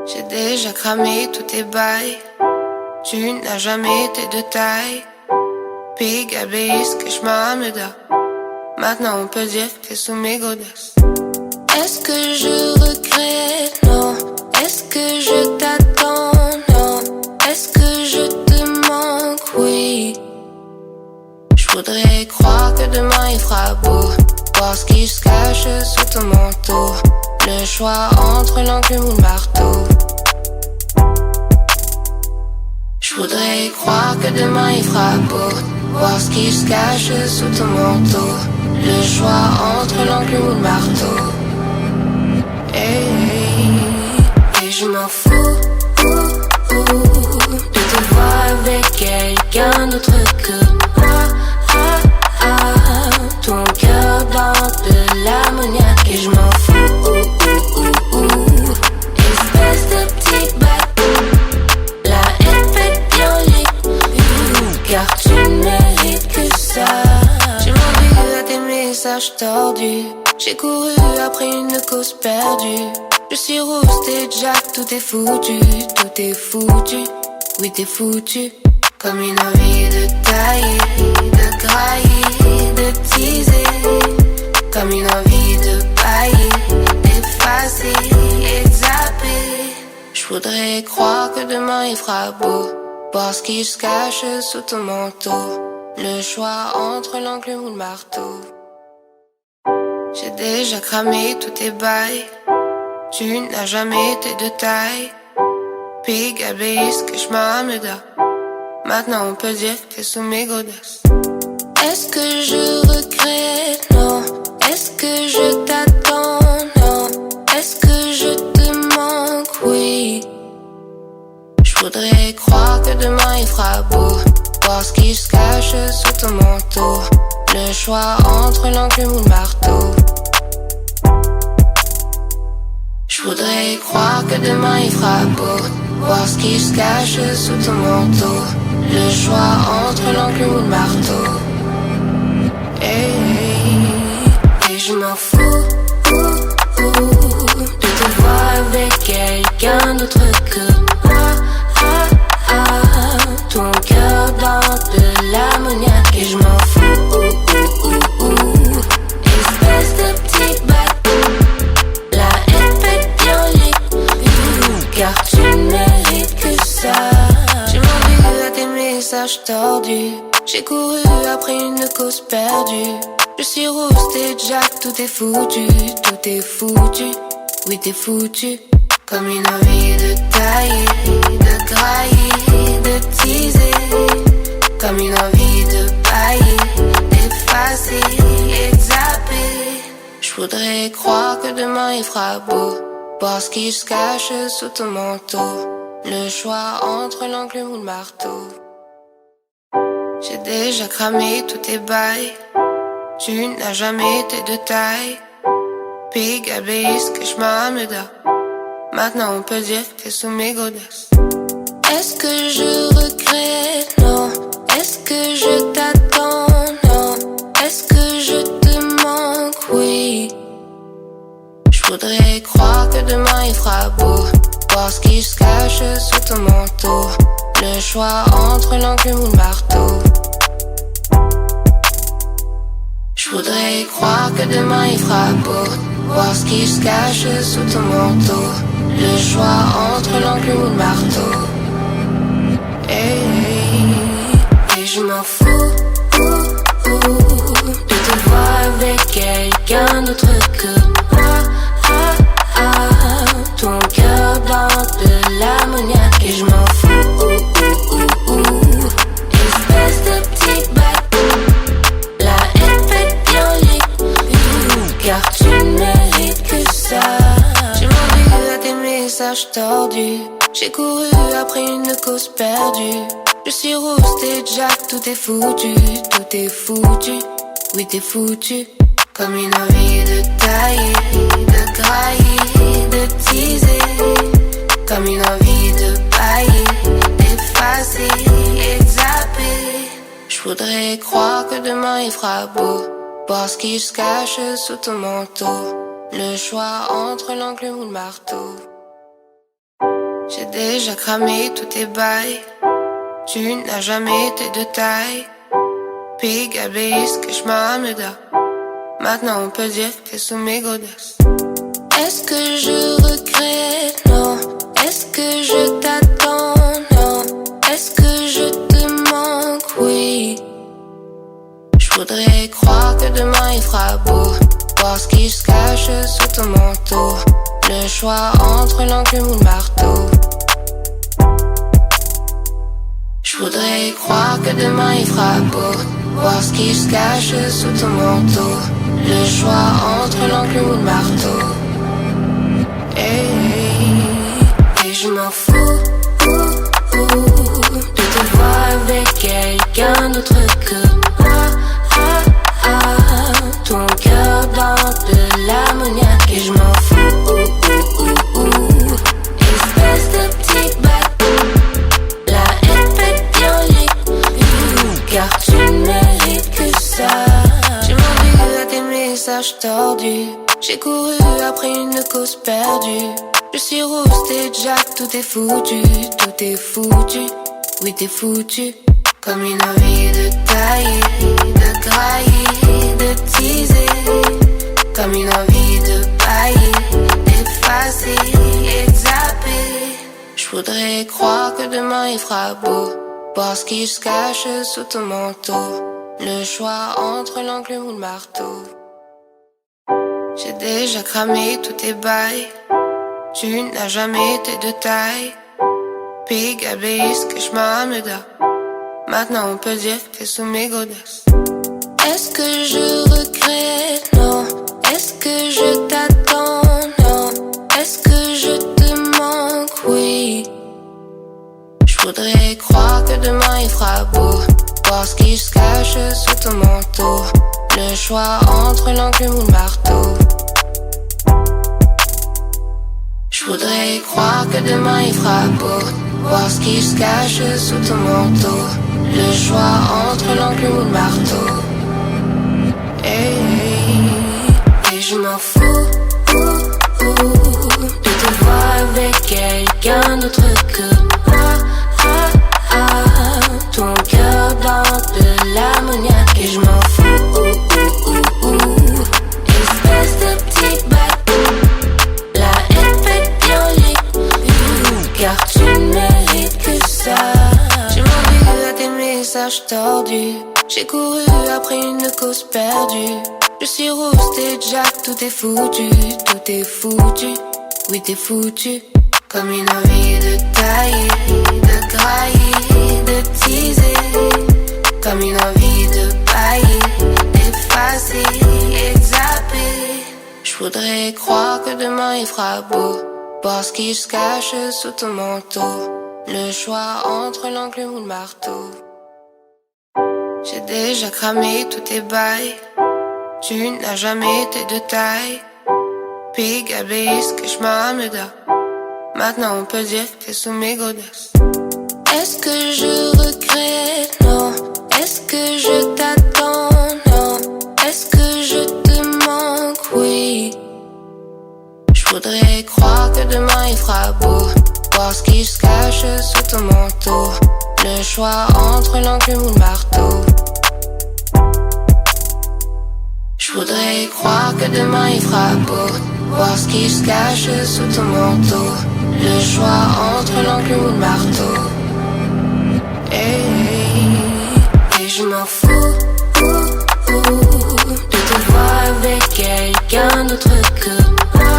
J'ai déjà cramé tous tes bails. Tu n'as jamais été de taille. Big abéis que j'm'ameda. Maintenant on peut dire que t'es sous mes godasses. Est-ce que je regrette? Non. Est-ce que je t'attends? Non. Est-ce que je te manque? Oui. J'voudrais croire que demain il fera beau. Voir ce qui se cache sous ton manteau. Le choix entre l'enclume ou le marteau. J'voudrais croire que demain il fera beau. Voir ce qui se cache sous ton manteau. Le choix entre l'enclume ou le marteau. Hey, hey. Et je m'en fous de te voir avec quelqu'un d'autre que moi. Ton cœur dans de l'ammoniaque. Et je m'en fous. Espèce de petit bateau. La haine fait bien lit. Car tu ne mérites que ça. J'ai menti à tes messages tordus. J'ai couru après une cause perdue. Je suis rousse, t'es Jack, tout est foutu. Tout est foutu, oui t'es foutu. Comme une envie de tailler, de grailler, de teaser. Comme une envie de bailler, d'effacer et de zapper. J'voudrais croire que demain il fera beau. Voir ce qui se cache sous ton manteau. Le choix entre l'enclume ou le marteau. J'ai déjà cramé tous tes bails. Tu n'as jamais été de taille. Big abéis que j'm'ameda. Maintenant on peut dire que t'es sous mes godasses. Est-ce que je regrette? Non. Est-ce que je t'attends? Non. Est-ce que je te manque? Oui. J'voudrais croire que demain il fera beau. Voir ce qui se cache sous ton manteau. Le choix entre l'enclume ou le marteau. J'voudrais croire que demain il fera beau. Voir ce qui se cache sous ton manteau. Le choix entre l'enclume ou le marteau. Hey, hey. Et je m'en fous de te voir avec quelqu'un d'autre que moi. Ton cœur dans de l'ammoniaque. Et je m'en fous. Espèce de petit bateau. La haine fait bien lit. Car tu ne mérites que ça. J'ai menti à tes messages tordus. J'ai couru après une cause perdue. Je suis rousse, t'es Jack, tout est foutu. Tout est foutu, oui t'es foutu. Comme une envie de tailler, de grailler, de teaser. Comme une envie de bailler, d'effacer et de zapper. J'voudrais croire que demain il fera beau. Voir ce qui se cache sous ton manteau. Le choix entre l'enclume ou le marteau. J'ai déjà cramé tous tes bails. Tu n'as jamais été de taille. Big abéis que j'm'ameda. Maintenant on peut dire que t'es sous mes godasses. Est-ce que je regrette? Non. Est-ce que je t'attends? Non. Est-ce que je te manque? Oui. J'voudrais croire que demain il fera beau. Voir ce qui se cache sous ton manteau. Le choix entre l'enclume ou le marteau. J'voudrais croire que demain il fera beau. Voir ce qui se cache sous ton manteau. Le choix entre l'enclume ou le marteau. Hey, hey. Et je m'en fous de te voir avec quelqu'un d'autre que moi. Ton cœur dans de l'ammoniaque. Et je m'en fous. Espèce de petit bateau. La haine fait bien lit. Car tu ne mérites que ça. J'ai menti à tes messages tordus. J'ai couru après une cause perdue. Je suis rousse, t'es Jack, tout est foutu. Tout est foutu, oui t'es foutu. Comme une envie de tailler, de grailler, de teaser. Comme une envie de bailler, d'effacer et de zapper. J'voudrais croire que demain il fera beau. Voir ce qui se cache sous ton manteau. Le choix entre l'enclume ou le marteau. J'ai déjà cramé tous tes bails. Tu n'as jamais été de taille. Pig abéis que je m'ameda. Maintenant on peut dire que t'es sous mes godasses. Est-ce que je regrette? Non. Est-ce que je t'attends? Non. Est-ce que je te manque? Oui. Je voudrais croire que demain il fera beau. Voir ce qui se cache sous ton manteau. Le choix entre l'enclume ou le marteau. Je voudrais croire que demain il fera beau. Voir ce qui se cache sous ton manteau. Le choix entre l'enclume ou le marteau. Et je m'en fous de te voir avec quelqu'un d'autre que moi. Ton cœur dans de l'ammoniaque. Et je m'en fous. Espèce de petit bateau. La haine fait bien les car tu ne mérites que ça. J'ai menti à tes messages tordus. J'ai couru après une cause perdue. Je suis rousse, t'es Jack, tout est foutu. Tout est foutu, oui t'es foutu. Comme une envie de tailler, de grailler, de teaser. Comme une envie de bailler, d'effacer et de zapper. Je voudrais croire que demain il fera beau. Voir ce qui se cache sous ton manteau. Le choix entre l'enclume ou le marteau. J'ai déjà cramé tous tes bails. Tu n'as jamais été de taille. Pig abéis que je m'ameda. Maintenant on peut dire que t'es sous mes godasses. Est-ce que je regrette? Non. Est-ce que je t'attends? Non. Est-ce que je te manque? Oui. Je voudrais croire que demain il fera beau. Voir ce qui se cache sous ton manteau. Le choix entre l'enclume ou le marteau. Je voudrais croire que demain il fera beau. Voir ce qui se cache sous ton manteau. Le choix entre l'enclume ou le marteau. Et je m'en fous de te voir avec quelqu'un d'autre que moi. Ton cœur dans de l'ammoniaque. Et je m'en fous. Espèce de petit bateau. La haine fait bien les car tu ne mérites que ça. J'ai menti à tes messages tordus. J'ai couru après une cause perdue. Je suis rousse, t'es Jack, tout est foutu. Tout est foutu, oui t'es foutu. Comme une envie de tailler, de grailler, de teaser. Comme une envie de bailler, d'effacer et de zapper. Je voudrais croire que demain il fera beau. Voir ce qui se cache sous ton manteau. Le choix entre l'enclume ou le marteau. J'ai déjà cramé tous tes bails. Tu n'as jamais été de taille. Pig abéis que je m'ameda. Maintenant on peut dire que t'es sous mes godasses. Est-ce que je regrette? Non. Est-ce que je t'attends? Non. Est-ce que je te manque? Oui. Je voudrais croire que demain il fera beau. Voir ce qui se cache sous ton manteau. Le choix entre l'enclume ou le marteau. Je voudrais croire que demain il fera beau. Voir ce qui se cache sous ton manteau. Le choix entre l'enclume ou le marteau. Et je m'en fous de te voir avec quelqu'un d'autre que moi.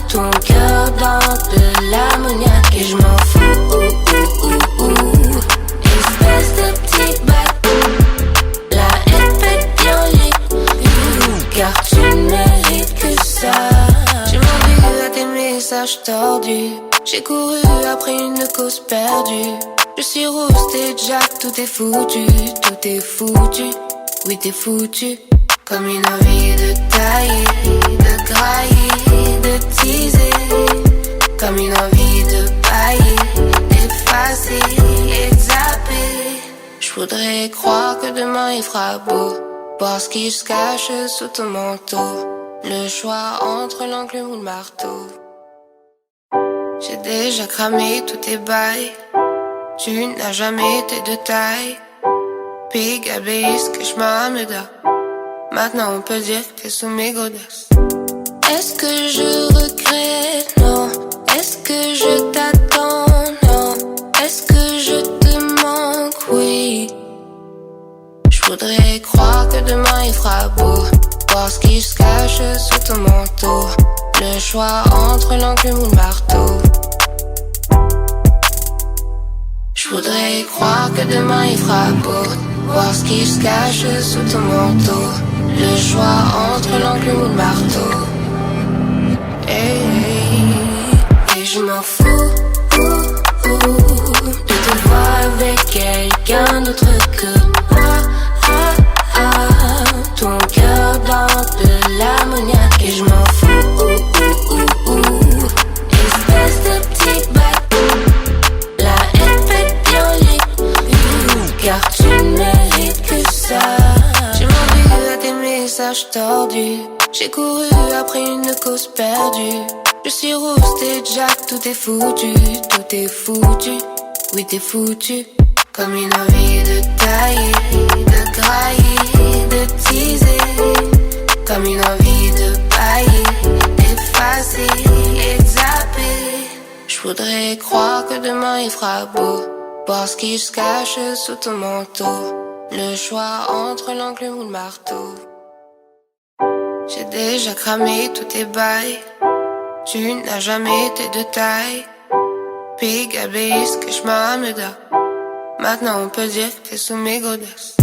Ton cœur dans de l'ammoniaque. Et je m'en fous. Espèce de petit bateau. La haine fait bien les car tu ne mérites que ça. J'ai menti à tes messages tordus. J'ai couru après une cause perdue. Je suis rousse, t'es Jack, tout est foutu. Tout est foutu, oui t'es foutu. Comme une envie de tailler, de grailler, de teaser. Comme une envie de bailler, d'effacer et de zapper. Je voudrais croire que demain il fera beau. Voir ce qui se cache sous ton manteau. Le choix entre l'enclume ou le marteau. J'ai déjà cramé tous tes bails. Tu n'as jamais été de taille. Big abeille, que je m'ameda. Maintenant on peut dire que t'es sous mes godasses. Est-ce que je regrette? Non. Est-ce que je t'attends? Non. Est-ce que je te manque? Oui. Je voudrais croire que demain il fera beau. Voir ce qui se cache sous ton manteau. Le choix entre l'enclume ou le marteau. Je voudrais croire que demain il fera beau. Voir ce qui se cache sous ton manteau. Le choix entre l'enclume ou le marteau. Hey, hey. Et je m'en fous de te voir avec quelqu'un d'autre que moi. Ton cœur dans de l'ammoniaque. Et je m'en fous. Espèce de petit bateau. La haine fait bien les car tu ne mérites que ça. J'ai menti à tes messages tordus. J'ai couru après une cause perdue. Je suis rousse, t'es Jack, tout est foutu. Tout est foutu, oui t'es foutu. Comme une envie de tailler, de grailler, de teaser. Comme une envie de bailler, d'effacer et de zapper. Je voudrais croire que demain il fera beau. Voir ce qui se cache sous ton manteau. Le choix entre l'enclume ou le marteau. J'ai déjà cramé tous tes bails. Tu n'as jamais été de taille. Big abeille, que je m'ameda. Maintenant on peut dire que t'es sous mes godasses.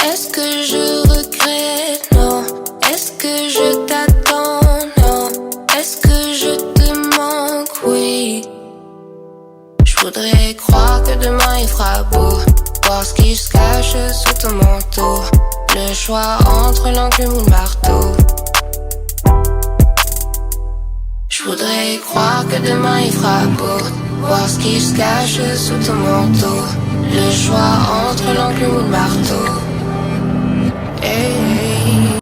Est-ce que je regrette? Non. Est-ce que je t'attends? Non. Est-ce que je te manque? Oui. Je voudrais croire que demain il fera beau. Voir ce qui se cache sous ton manteau. Le choix entre l'enclume ou le marteau. Je voudrais croire que demain il fera beau. Voir ce qui se cache sous ton manteau. Le choix entre l'enclume ou le marteau. Hey.